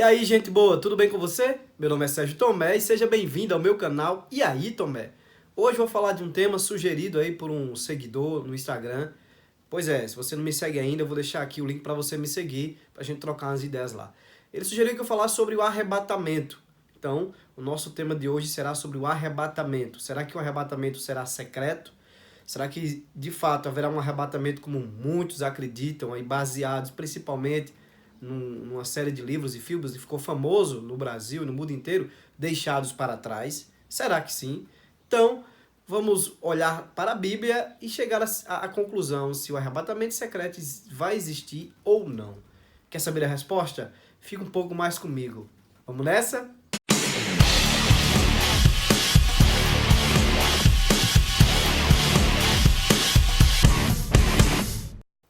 E aí, gente boa, tudo bem com você? Meu nome é Sérgio Tomé e seja bem-vindo ao meu canal E aí, Tomé? Hoje eu vou falar de um tema sugerido aí por um seguidor no Instagram. Pois é, se você não me segue ainda, eu vou deixar aqui o link para você me seguir, pra gente trocar umas ideias lá. Ele sugeriu que eu falasse sobre o arrebatamento. Então, o nosso tema de hoje será sobre o arrebatamento. Será que o arrebatamento será secreto? Será que, de fato, haverá um arrebatamento como muitos acreditam, aí baseados principalmente numa série de livros e filmes que ficou famoso no Brasil e no mundo inteiro, Deixados para Trás? Será que sim? Então, vamos olhar para a Bíblia e chegar à conclusão se o arrebatamento secreto vai existir ou não. Quer saber a resposta? Fica um pouco mais comigo. Vamos nessa?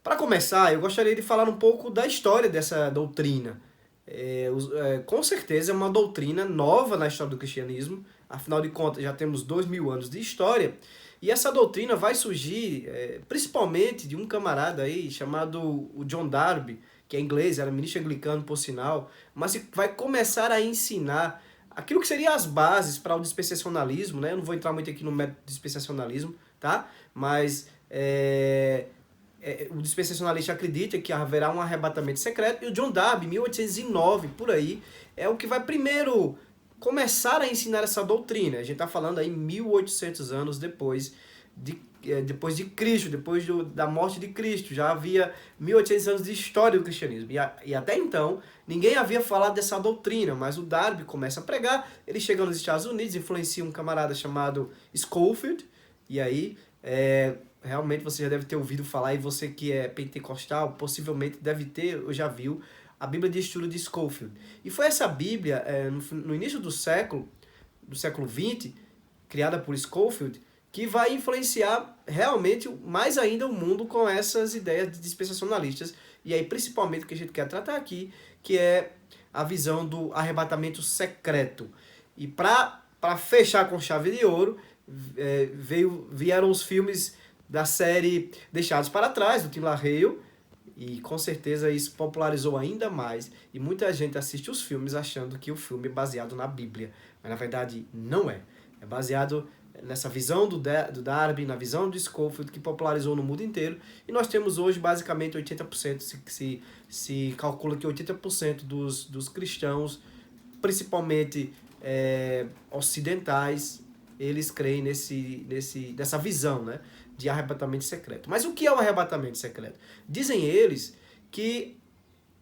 Para começar, eu gostaria de falar um pouco da história dessa doutrina. Com certeza é uma doutrina nova na história do cristianismo, afinal de contas já temos 2000 anos de história, e essa doutrina vai surgir principalmente de um camarada aí chamado o John Darby, que é inglês, era ministro anglicano por sinal, mas que vai começar a ensinar aquilo que seriam as bases para o dispensacionalismo, né? Eu não vou entrar muito aqui no método dispensacionalismo, tá? Mas o dispensacionalista acredita que haverá um arrebatamento secreto, e o John Darby, 1809, por aí, é o que vai primeiro começar a ensinar essa doutrina. A gente está falando aí 1800 anos depois de Cristo, da morte de Cristo. Já havia 1800 anos de história do cristianismo. E até então, ninguém havia falado dessa doutrina, mas o Darby começa a pregar, ele chega nos Estados Unidos, influencia um camarada chamado Scofield, e aí realmente você já deve ter ouvido falar, e você que é pentecostal, possivelmente deve ter ou já viu a Bíblia de Estudo de Scofield. E foi essa Bíblia, no início do século XX, criada por Scofield, que vai influenciar realmente mais ainda o mundo com essas ideias dispensacionalistas. E aí, principalmente, o que a gente quer tratar aqui, que é a visão do arrebatamento secreto. E para fechar com chave de ouro, vieram os filmes da série Deixados para Trás, do Tim LaHaye, e com certeza isso popularizou ainda mais, e muita gente assiste os filmes achando que o filme é baseado na Bíblia, mas na verdade não é. É baseado nessa visão do Darby, na visão do Scofield, que popularizou no mundo inteiro, e nós temos hoje basicamente 80%, se calcula que 80% dos cristãos, principalmente ocidentais, eles creem nessa visão, né, de arrebatamento secreto. Mas o que é o arrebatamento secreto? Dizem eles que,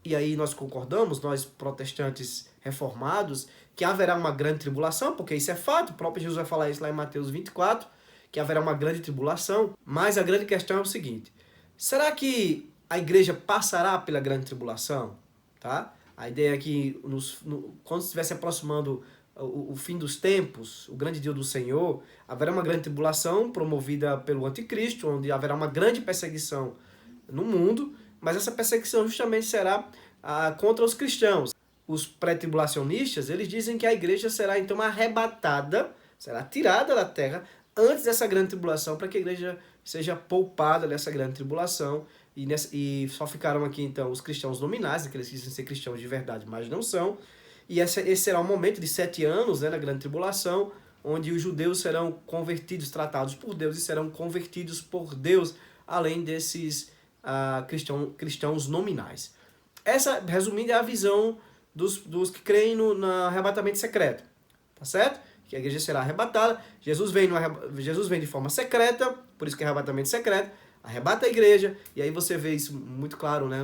e aí nós concordamos, nós protestantes reformados, que haverá uma grande tribulação, porque isso é fato, o próprio Jesus vai falar isso lá em Mateus 24, que haverá uma grande tribulação, mas a grande questão é o seguinte: será que a igreja passará pela grande tribulação? Tá? A ideia é que quando estiver se aproximando o fim dos tempos, o grande dia do Senhor, haverá uma grande tribulação promovida pelo anticristo, onde haverá uma grande perseguição no mundo, mas essa perseguição justamente será contra os cristãos. Os pré-tribulacionistas, eles dizem que a igreja será então arrebatada, será tirada da terra antes dessa grande tribulação, para que a igreja seja poupada dessa grande tribulação, e só ficaram aqui então os cristãos nominais, aqueles que dizem ser cristãos de verdade, mas não são. E esse será um momento de 7 anos, né, na grande tribulação, onde os judeus serão convertidos, tratados por Deus, e serão convertidos por Deus, além desses cristãos nominais. Essa, resumindo, é a visão dos que creem no arrebatamento secreto. Tá certo? Que a igreja será arrebatada. Jesus vem de forma secreta, por isso que é arrebatamento secreto, arrebata a igreja, e aí você vê isso muito claro, né,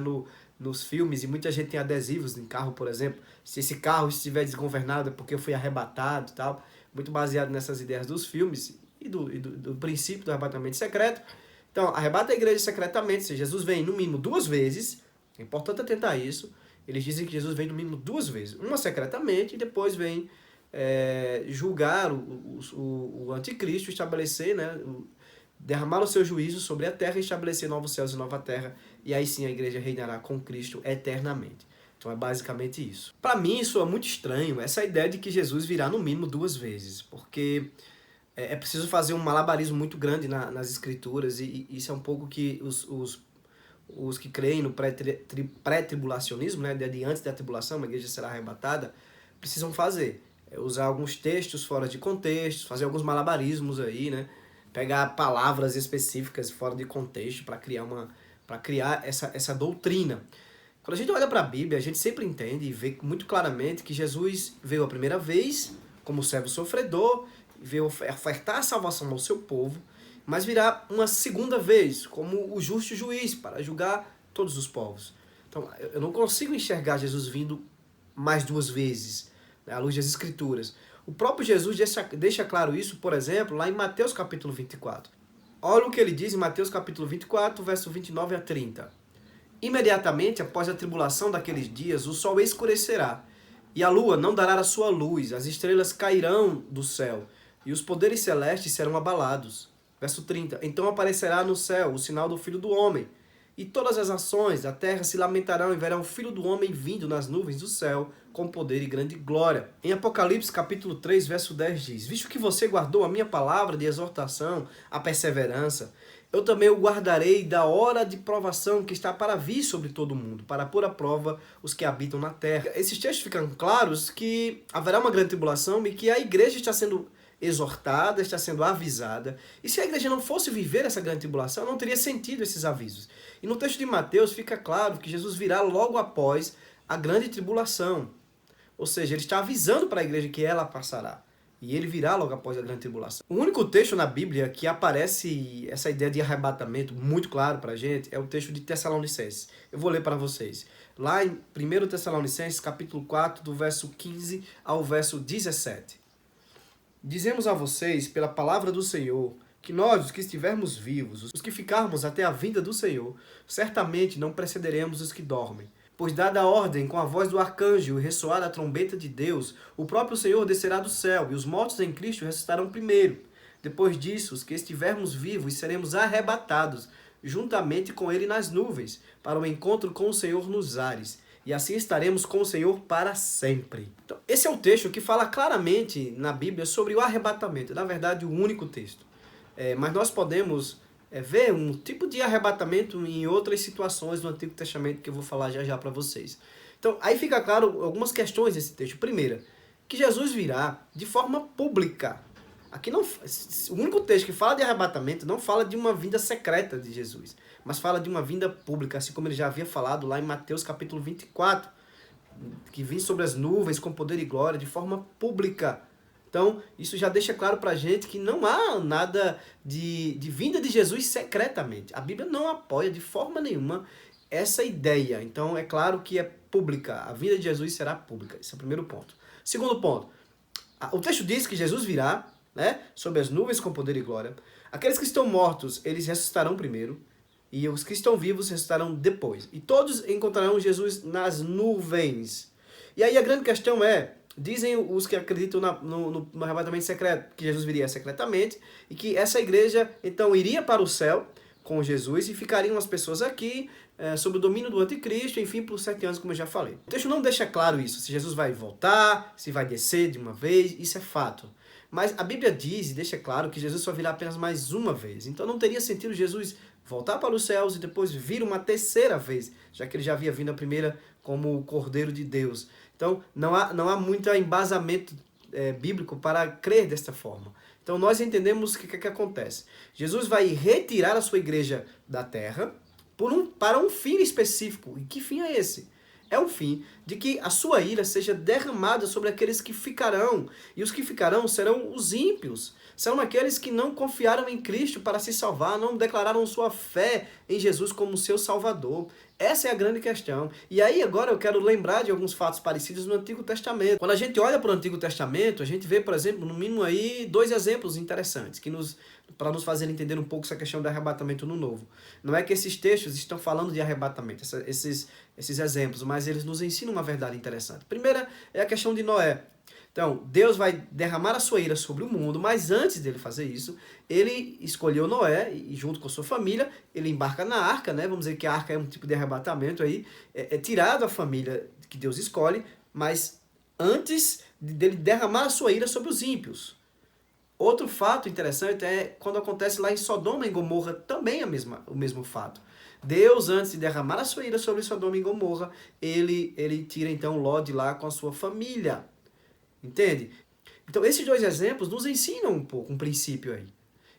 nos filmes, e muita gente tem adesivos em carro, por exemplo. Se esse carro estiver desgovernado é porque eu fui arrebatado e tal. Muito baseado nessas ideias dos filmes e do princípio do arrebatamento secreto. Então, arrebata a igreja secretamente. Se Jesus vem no mínimo 2 vezes, é importante atentar isso. Eles dizem que Jesus vem no mínimo 2 vezes. Uma secretamente e depois vem julgar o anticristo, estabelecer, né, derramar o seu juízo sobre a terra e estabelecer novos céus e nova terra. E aí sim a igreja reinará com Cristo eternamente. Então é basicamente isso. Para mim isso é muito estranho, essa ideia de que Jesus virá no mínimo 2 vezes, porque é preciso fazer um malabarismo muito grande nas escrituras, e isso é um pouco que os que creem no pré-tribulacionismo, né, de antes da tribulação, a igreja será arrebatada, precisam fazer. Usar alguns textos fora de contexto, fazer alguns malabarismos aí, né? Pegar palavras específicas fora de contexto para criar essa doutrina. Quando a gente olha para a Bíblia, a gente sempre entende e vê muito claramente que Jesus veio a primeira vez como servo sofredor, veio ofertar a salvação ao seu povo, mas virá uma segunda vez como o justo juiz para julgar todos os povos. Então, eu não consigo enxergar Jesus vindo mais duas vezes, né, à luz das Escrituras. O próprio Jesus deixa claro isso, por exemplo, lá em Mateus capítulo 24. Olha o que ele diz em Mateus capítulo 24, verso 29 a 30. Imediatamente após a tribulação daqueles dias, o sol escurecerá, e a lua não dará a sua luz, as estrelas cairão do céu, e os poderes celestes serão abalados. Verso 30. Então aparecerá no céu o sinal do Filho do Homem, e todas as nações da terra se lamentarão e verão o Filho do Homem vindo nas nuvens do céu, com poder e grande glória. Em Apocalipse capítulo 3, verso 10 diz: Visto que você guardou a minha palavra de exortação, a perseverança, eu também o guardarei da hora de provação que está para vir sobre todo o mundo, para pôr à prova os que habitam na terra. Esses textos ficam claros que haverá uma grande tribulação e que a igreja está sendo exortada, está sendo avisada. E se a igreja não fosse viver essa grande tribulação, não teria sentido esses avisos. E no texto de Mateus fica claro que Jesus virá logo após a grande tribulação. Ou seja, ele está avisando para a igreja que ela passará. E ele virá logo após a grande tribulação. O único texto na Bíblia que aparece essa ideia de arrebatamento muito claro para a gente é o texto de Tessalonicenses. Eu vou ler para vocês. Lá em 1 Tessalonicenses, capítulo 4, do verso 15 ao verso 17. Dizemos a vocês, pela palavra do Senhor, que nós, os que estivermos vivos, os que ficarmos até a vinda do Senhor, certamente não precederemos os que dormem. Pois dada a ordem com a voz do arcanjo e ressoar a trombeta de Deus, o próprio Senhor descerá do céu, e os mortos em Cristo ressuscitarão primeiro. Depois disso, os que estivermos vivos seremos arrebatados, juntamente com ele nas nuvens, para o encontro com o Senhor nos ares. E assim estaremos com o Senhor para sempre. Então, esse é o texto que fala claramente na Bíblia sobre o arrebatamento. Na verdade, o único texto. Mas nós podemos ver um tipo de arrebatamento em outras situações do Antigo Testamento que eu vou falar já já para vocês. Então, aí fica claro algumas questões desse texto. Primeira, que Jesus virá de forma pública. Aqui não, o único texto que fala de arrebatamento não fala de uma vinda secreta de Jesus, mas fala de uma vinda pública, assim como ele já havia falado lá em Mateus capítulo 24, que vem sobre as nuvens com poder e glória de forma pública. Então, isso já deixa claro para a gente que não há nada de vinda de Jesus secretamente. A Bíblia não apoia de forma nenhuma essa ideia. Então, é claro que é pública. A vinda de Jesus será pública. Esse é o primeiro ponto. Segundo ponto. O texto diz que Jesus virá, né, sobre as nuvens com poder e glória. Aqueles que estão mortos, eles ressuscitarão primeiro. E os que estão vivos ressuscitarão depois. E todos encontrarão Jesus nas nuvens. E aí a grande questão é... Dizem os que acreditam no arrebatamento secreto que Jesus viria secretamente e que essa igreja então iria para o céu com Jesus e ficariam as pessoas aqui sob o domínio do anticristo, enfim, por 7 anos, como eu já falei. O texto não deixa claro isso, se Jesus vai voltar, se vai descer de uma vez, isso é fato. Mas a Bíblia diz e deixa claro que Jesus só virá apenas mais uma vez. Então não teria sentido Jesus voltar para os céus e depois vir uma terceira vez, já que ele já havia vindo a primeira como o Cordeiro de Deus. Então, não há muito embasamento bíblico para crer desta forma. Então, nós entendemos o que acontece. Jesus vai retirar a sua igreja da terra para um fim específico. E que fim é esse? É o fim de que a sua ira seja derramada sobre aqueles que ficarão. E os que ficarão serão os ímpios. Serão aqueles que não confiaram em Cristo para se salvar, não declararam sua fé em Jesus como seu Salvador. Essa é a grande questão. E aí agora eu quero lembrar de alguns fatos parecidos no Antigo Testamento. Quando a gente olha para o Antigo Testamento, a gente vê, por exemplo, no mínimo aí 2 exemplos interessantes para nos fazer entender um pouco essa questão do arrebatamento no Novo. Não é que esses textos estão falando de arrebatamento, esses exemplos, mas eles nos ensinam uma verdade interessante. Primeira é a questão de Noé. Então, Deus vai derramar a sua ira sobre o mundo, mas antes dele fazer isso, ele escolheu Noé e junto com sua família, ele embarca na arca, né? Vamos dizer que a arca é um tipo de arrebatamento aí, é tirado a família que Deus escolhe, mas antes dele derramar a sua ira sobre os ímpios. Outro fato interessante é quando acontece lá em Sodoma e Gomorra, também o mesmo fato. Deus, antes de derramar a sua ira sobre Sodoma e Gomorra, ele tira então Ló de lá com a sua família. Entende? Então, esses dois exemplos nos ensinam um pouco, um princípio aí.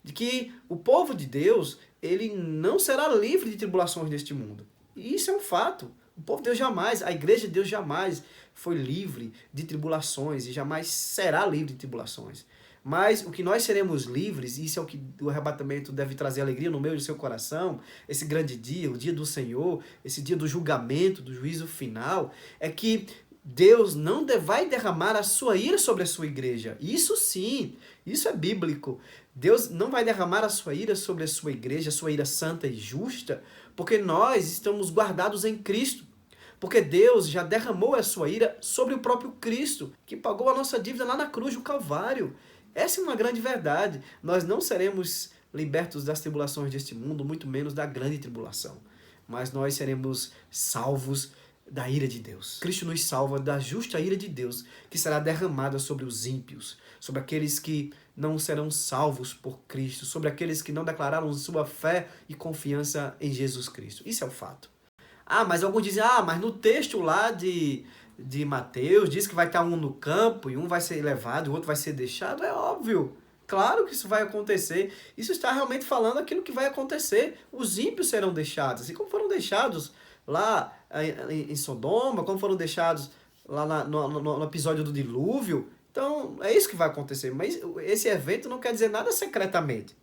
De que o povo de Deus, ele não será livre de tribulações deste mundo. E isso é um fato. O povo de Deus jamais, a igreja de Deus jamais foi livre de tribulações e jamais será livre de tribulações. Mas o que nós seremos livres, e isso é o que o arrebatamento deve trazer alegria no meio do seu coração, esse grande dia, o dia do Senhor, esse dia do julgamento, do juízo final, é que Deus não vai derramar a sua ira sobre a sua igreja. Isso sim, isso é bíblico. Deus não vai derramar a sua ira sobre a sua igreja, a sua ira santa e justa, porque nós estamos guardados em Cristo. Porque Deus já derramou a sua ira sobre o próprio Cristo, que pagou a nossa dívida lá na cruz do Calvário. Essa é uma grande verdade. Nós não seremos libertos das tribulações deste mundo, muito menos da grande tribulação. Mas nós seremos salvos da ira de Deus. Cristo nos salva da justa ira de Deus, que será derramada sobre os ímpios, sobre aqueles que não serão salvos por Cristo, sobre aqueles que não declararam sua fé e confiança em Jesus Cristo. Isso é o fato. Mas alguns dizem, mas no texto lá de Mateus, diz que vai estar um no campo e um vai ser levado e o outro vai ser deixado. É óbvio. Claro que isso vai acontecer. Isso está realmente falando aquilo que vai acontecer. Os ímpios serão deixados, assim como foram deixados lá em Sodoma, como foram deixados lá no episódio do dilúvio. Então, é isso que vai acontecer. Mas esse evento não quer dizer nada secretamente.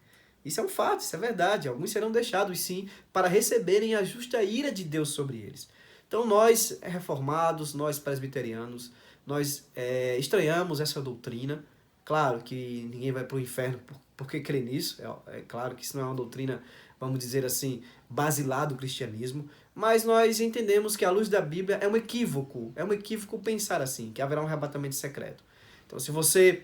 Isso é um fato, isso é verdade. Alguns serão deixados, sim, para receberem a justa ira de Deus sobre eles. Então, nós reformados, nós presbiterianos, nós estranhamos essa doutrina. Claro que ninguém vai para o inferno porque crê nisso. É claro que isso não é uma doutrina, vamos dizer assim, basilar do cristianismo. Mas nós entendemos que, à luz da Bíblia, é um equívoco pensar assim, que haverá um arrebatamento secreto. Então, se você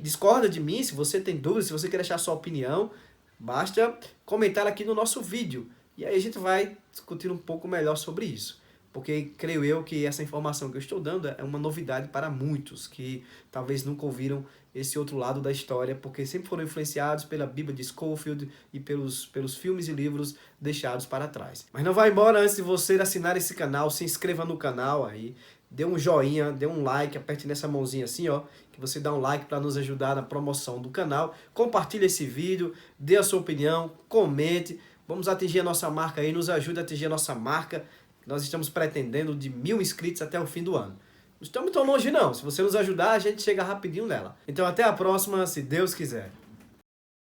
discorda de mim, se você tem dúvidas, se você quer deixar sua opinião, basta comentar aqui no nosso vídeo. E aí a gente vai discutir um pouco melhor sobre isso. Porque creio eu que essa informação que eu estou dando é uma novidade para muitos que talvez nunca ouviram esse outro lado da história, porque sempre foram influenciados pela Bíblia de Scofield e pelos filmes e livros deixados para trás. Mas não vá embora antes de você assinar esse canal, se inscreva no canal aí, dê um joinha, dê um like, aperte nessa mãozinha assim, ó, que você dá um like para nos ajudar na promoção do canal. Compartilhe esse vídeo, dê a sua opinião, comente. Vamos atingir a nossa marca aí, nos ajude a atingir a nossa marca. Nós estamos pretendendo de 1000 inscritos até o fim do ano. Não estamos tão longe não, se você nos ajudar, a gente chega rapidinho nela. Então até a próxima, se Deus quiser.